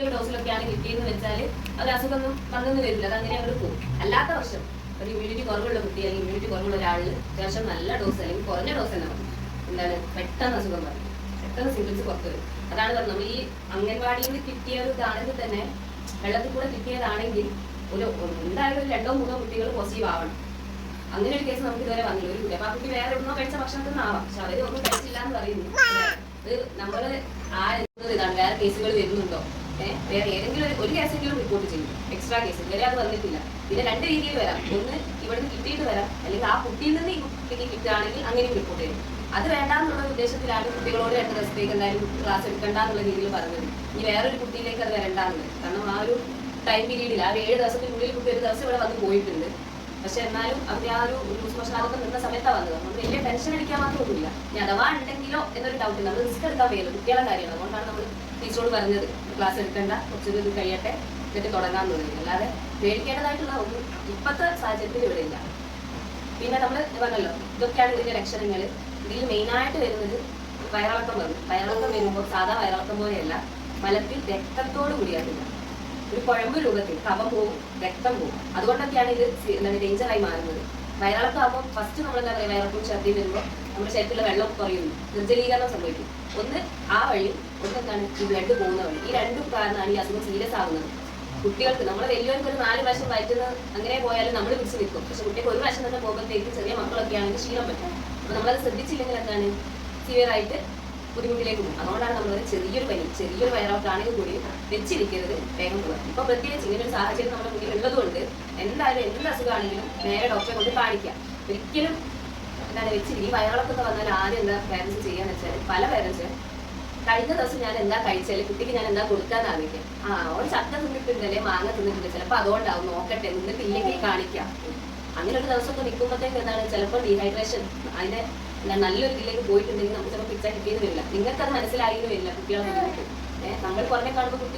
ഒരു ഡോസിലൊക്കെയാണ് കിട്ടിയെന്ന് വെച്ചാൽ അത് അസുഖമൊന്നും വന്നെന്ന് വരില്ല, അത് അങ്ങനെ അങ്ങോട്ട് പോകും. അല്ലാത്ത വർഷം ഒരു ഇമ്മ്യൂണിറ്റി കുറവുള്ള കുട്ടി അല്ലെങ്കിൽ ഇമ്മ്യൂണിറ്റി കുറവുള്ള ഒരാളിൽ അത്യാവശ്യം നല്ല ഡോസ് അല്ലെങ്കിൽ കുറഞ്ഞ ഡോസ് തന്നെ മതി. എന്താണ് പെട്ടെന്ന് അസുഖം പറയും, പെട്ടെന്ന് സിംറ്റംസ് പുറത്ത് വരും. അതാണ് പറഞ്ഞത്, നമ്മൾ ഈ അംഗൻവാടിയിൽ നിന്ന് കിട്ടിയ ഒരു ഇതാണെങ്കിൽ തന്നെ വെള്ളത്തിൽ കൂടെ കിട്ടിയതാണെങ്കിൽ എന്തായാലും ഒരു 2-3 കുട്ടികൾ പോസിറ്റീവ് ആവണം. അങ്ങനെ ഒരു കേസ് നമുക്ക് ഇതുവരെ വന്നില്ല ഒരു കുട്ടി. അപ്പൊ ആ കുട്ടി വേറെ എവിടുന്നോ കഴിച്ച ഭക്ഷണത്തിൽ നിന്നാവാം, പക്ഷെ അവര് ഒന്നും കഴിച്ചില്ല എന്ന് പറയുന്നു. ഇത് നമ്മള് ഇതാണ് വേറെ കേസുകൾ വരുന്നുണ്ടോ, വേറെ ഏതെങ്കിലും ഒരു കേസെങ്കിലും റിപ്പോർട്ട് ചെയ്യും, എക്സ്ട്രാ കേസ് ഇതുവരെ അത് വന്നിട്ടില്ല. പിന്നെ 2 രീതിയിൽ വരാം, ഒന്ന് ഇവിടുന്ന് കിട്ടിയിട്ട് വരാം, അല്ലെങ്കിൽ ആ കുട്ടിയിൽ നിന്ന് ഈ കുട്ടിക്ക് കിട്ടുകയാണെങ്കിൽ അങ്ങനെയും റിപ്പോർട്ട് ചെയ്യും. അത് വേണ്ടാന്നുള്ള ഉദ്ദേശത്തിലാണ് കുട്ടികളോട് 2 ദിവസത്തേക്ക് എന്തായാലും ക്ലാസ് എടുക്കണ്ട എന്നുള്ള രീതിയിൽ പറഞ്ഞത്. ഇനി വേറൊരു കുട്ടിയിലേക്ക് അത് വരണ്ടാന്നുള്ളത്, കാരണം ആ ഒരു ടൈം പീരീഡിൽ ആ 7 ദിവസത്തിനുള്ളിൽ കുട്ടി ഒരു ദിവസം ഇവിടെ വന്ന് പോയിട്ടുണ്ട്. പക്ഷെ എന്നാലും അവരുടെ ആ ഒരു ലൂസ് മോഷൻ അതൊക്കെ നിന്ന സമയത്താണ് വന്നത്. നമ്മൾ വലിയ ടെൻഷൻ അടിക്കാൻ മാത്രമൊന്നുമില്ല. ഇനി അഥവാ ഉണ്ടെങ്കിലോ എന്നൊരു ഡൗട്ട്, നമ്മൾ റിസ്ക് എടുക്കാൻ വയ്യല്ലോ, കുട്ടികളെ കാര്യമാണ്. അതുകൊണ്ടാണ് നമ്മൾ ടീച്ചറോട് പറഞ്ഞത് ക്ലാസ് എടുക്കേണ്ട, കുറച്ച് ഇത് കഴിയട്ടെ എന്നിട്ട് തുടങ്ങാൻ തോന്നുന്നത്. അല്ലാതെ പേടിക്കേണ്ടതായിട്ടുള്ള ഒന്നും ഇപ്പോഴത്തെ സാഹചര്യത്തിൽ ഇവിടെ ഇല്ല. പിന്നെ നമ്മൾ പറഞ്ഞല്ലോ, ഇതൊക്കെയാണ് ഇതിന്റെ ലക്ഷണങ്ങൾ. ഇതിൽ മെയിനായിട്ട് വരുന്നത് വയറിളക്കം വരും. വയറിളക്കം വരുമ്പോൾ സാധാ വയറിളക്കം പോലെയല്ല, മലത്തിൽ രക്തത്തോട് കൂടിയാട്ടില്ല, ഒരു കുഴമ്പ് രൂപത്തിൽ കഫം പോകും, രക്തം പോകും. അതുകൊണ്ടൊക്കെയാണ് ഇത് ഡേഞ്ചറായി മാറുന്നത്. വയറിളക്കം ആകുമ്പോൾ ഫസ്റ്റ് നമ്മൾ എന്താ പറയുക, വയറിളക്കം ഛർദി വരുമ്പോൾ നമ്മുടെ ശരീരത്തിലെ വെള്ളം കുറയുന്നു, നിർജ്ജലീകരണം സംഭവിക്കും. ഒന്ന് ആ വഴി, ഒന്ന് എന്താണ് ഈ ബ്ലഡ് പോകുന്ന വഴി. ഈ 2 കാരണമാണ് ഈ അസുഖം സീരിയസ് ആകുന്നത്. കുട്ടികൾക്ക് നമ്മൾ വലിയവർക്ക് ഒരു 4 പ്രാവശ്യം വയറ്റുന്ന അങ്ങനെ പോയാലും നമ്മൾ പിടിച്ച് നിൽക്കും. പക്ഷെ കുട്ടിക്ക് ഒരു പ്രാവശ്യം തന്നെ പോകുമ്പോഴത്തേക്ക് ചെറിയ മക്കളൊക്കെ ആണെങ്കിൽ ക്ഷീണം പറ്റും. അപ്പൊ നമ്മളത് ശ്രദ്ധിച്ചില്ലെങ്കിൽ എന്താണ് സിവിയർ ആയിട്ട് ബുദ്ധിമുട്ടിലേക്ക് പോകും. അതുകൊണ്ടാണ് നമ്മൾ ചെറിയൊരു പനി, ചെറിയൊരു വയറിളക്കാണെങ്കിൽ കൂടി വെച്ചിരിക്കരുത്, വേഗം പോകുക. ഇപ്പൊ പ്രത്യേകിച്ച് ഇങ്ങനെ ഒരു സാഹചര്യം നമ്മുടെ മുന്നിൽ ഉള്ളതുകൊണ്ട് എന്തായാലും എന്ത് അസുഖമാണെങ്കിലും നേരെ ഡോക്ടറെ കൊണ്ട് കാണിക്കാം. ഒരിക്കലും എന്താണ് വെച്ചിരിക്കും. ഈ വയറിളക്കൊക്കെ വന്നാൽ ആദ്യം എന്താ പേരൻസ് ചെയ്യാന്ന് വെച്ചാൽ, പല പേരൻസ് കഴിഞ്ഞ ദിവസം ഞാൻ എന്താ കഴിച്ചാല് കുട്ടിക്ക് ഞാൻ എന്താ കൊടുക്കാന്ന് ആലോചിക്കാം. അവൻ ചക്ക തിന്നിട്ടുണ്ടല്ലേ, മാങ്ങ തിന്നിട്ടുണ്ട്, ചിലപ്പോൾ അതുകൊണ്ടാവും, നോക്കട്ടെ, നിന്നിട്ടില്ലെങ്കിൽ കാണിക്കാം. അങ്ങനെ ഒരു ദിവസമൊക്കെ നിൽക്കുമ്പോഴത്തേക്ക് എന്താണ് ചിലപ്പോൾ ഡീഹൈഡ്രേഷൻ അതിന്റെ നല്ലൊരു ഇതിലേക്ക് പോയിട്ടുണ്ടെങ്കിൽ നമുക്ക് ചിലപ്പോൾ പിക്ചർ കിട്ടിയെന്ന് വരില്ല. നിങ്ങൾക്കത് മനസ്സിലായെന്ന് വരില്ല കുട്ടികളെ. നമ്മൾ പുറമെ കാണുമ്പോൾ കുട്ടി